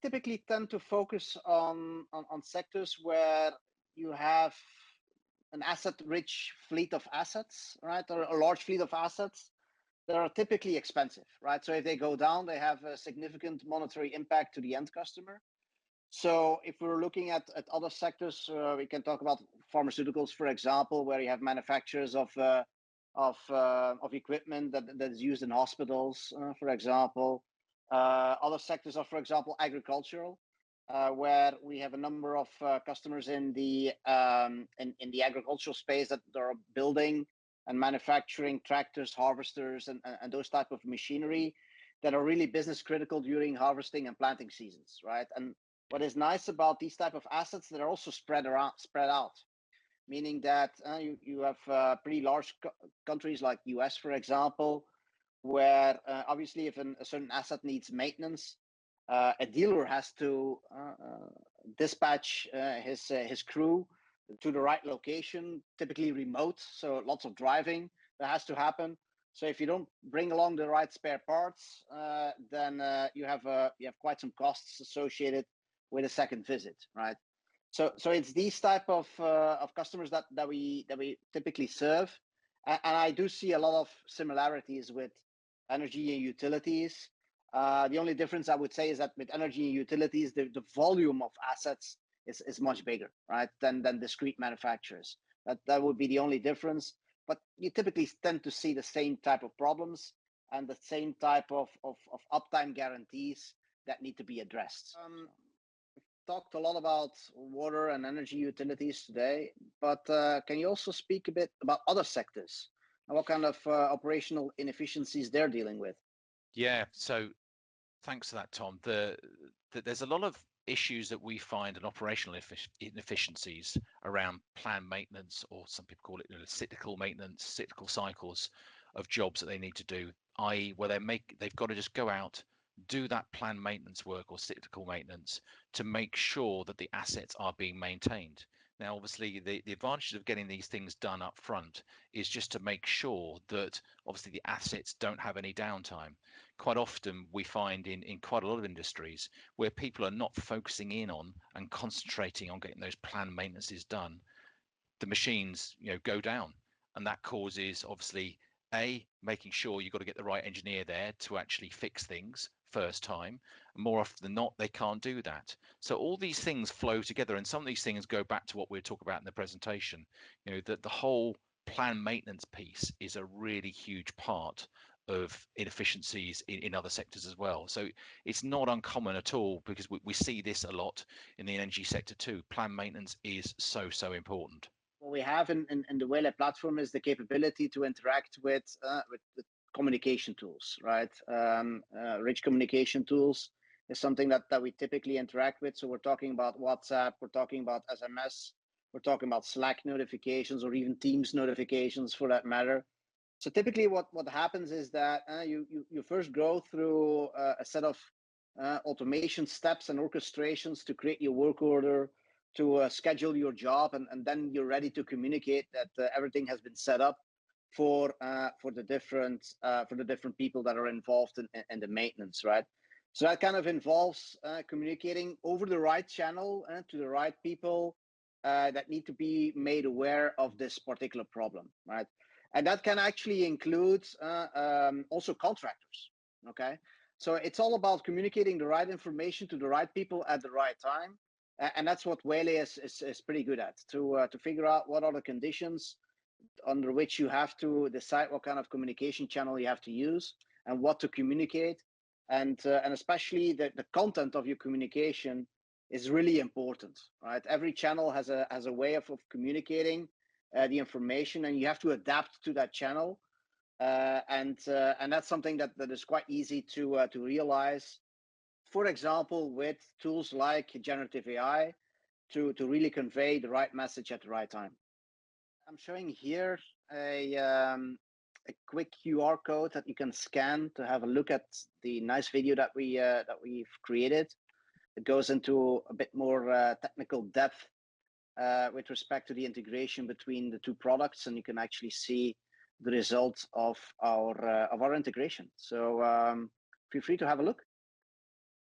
typically tend to focus on sectors where you have an asset-rich fleet of assets, right, or a large fleet of assets that are typically expensive, right? So if they go down, they have a significant monetary impact to the end customer. So if we're looking at other sectors, we can talk about pharmaceuticals, for example, where you have manufacturers of equipment that is used in hospitals, for example. Other sectors are, for example, agricultural, where we have a number of customers in the agricultural space that are building and manufacturing tractors, harvesters, and those type of machinery that are really business critical during harvesting and planting seasons, right? And what is nice about these type of assets, they're also spread out, meaning that you have pretty large countries like US, for example, where obviously if a certain asset needs maintenance, a dealer has to dispatch his crew to the right location, typically remote, so lots of driving that has to happen. So if you don't bring along the right spare parts, then you have quite some costs associated with a second visit, right? So it's these type of customers that we typically serve, and I do see a lot of similarities with energy and utilities. The only difference I would say is that with energy and utilities, the volume of assets is much bigger, right, than discrete manufacturers. That would be the only difference. But you typically tend to see the same type of problems and the same type of uptime guarantees that need to be addressed. We've talked a lot about water and energy utilities today, but can you also speak a bit about other sectors and what kind of operational inefficiencies they're dealing with? Yeah, so thanks for that, Tom. There's a lot of issues that we find in operational inefficiencies around planned maintenance, or some people call it cyclical maintenance, cyclical cycles of jobs that they need to do, i.e. where they've got to just go out, do that planned maintenance work or cyclical maintenance to make sure that the assets are being maintained. Now, obviously, the advantage of getting these things done up front is just to make sure that obviously the assets don't have any downtime. Quite often we find in quite a lot of industries where people are not focusing in on and concentrating on getting those planned maintenances done, the machines go down, and that causes obviously making sure you've got to get the right engineer there to actually fix things first time. More often than not, they can't do that. So all these things flow together, and some of these things go back to what we were talking about in the presentation, that the whole planned maintenance piece is a really huge part of inefficiencies in other sectors as well. So it's not uncommon at all, because we see this a lot in the energy sector too. Planned maintenance is so important. What we have in the Waylay platform is the capability to interact with communication tools, right? Rich communication tools is something that we typically interact with. So we're talking about WhatsApp, we're talking about SMS, we're talking about Slack notifications, or even Teams notifications for that matter. So typically what happens is that you first go through a set of automation steps and orchestrations to create your work order, to schedule your job, and then you're ready to communicate that everything has been set up for the different people that are involved in the maintenance, right? So that kind of involves communicating over the right channel to the right people that need to be made aware of this particular problem, right? And that can actually include also contractors, okay? So it's all about communicating the right information to the right people at the right time. And that's what Waylay is pretty good at, to figure out what are the conditions under which you have to decide what kind of communication channel you have to use and what to communicate. And especially the content of your communication is really important, right? Every channel has a way of communicating the information, and you have to adapt to that channel. And that's something that is quite easy to realize, for example, with tools like generative AI to really convey the right message at the right time. I'm showing here a quick QR code that you can scan to have a look at the nice video that we've created. It goes into a bit more technical depth with respect to the integration between the two products, and you can actually see the results of our integration. So feel free to have a look.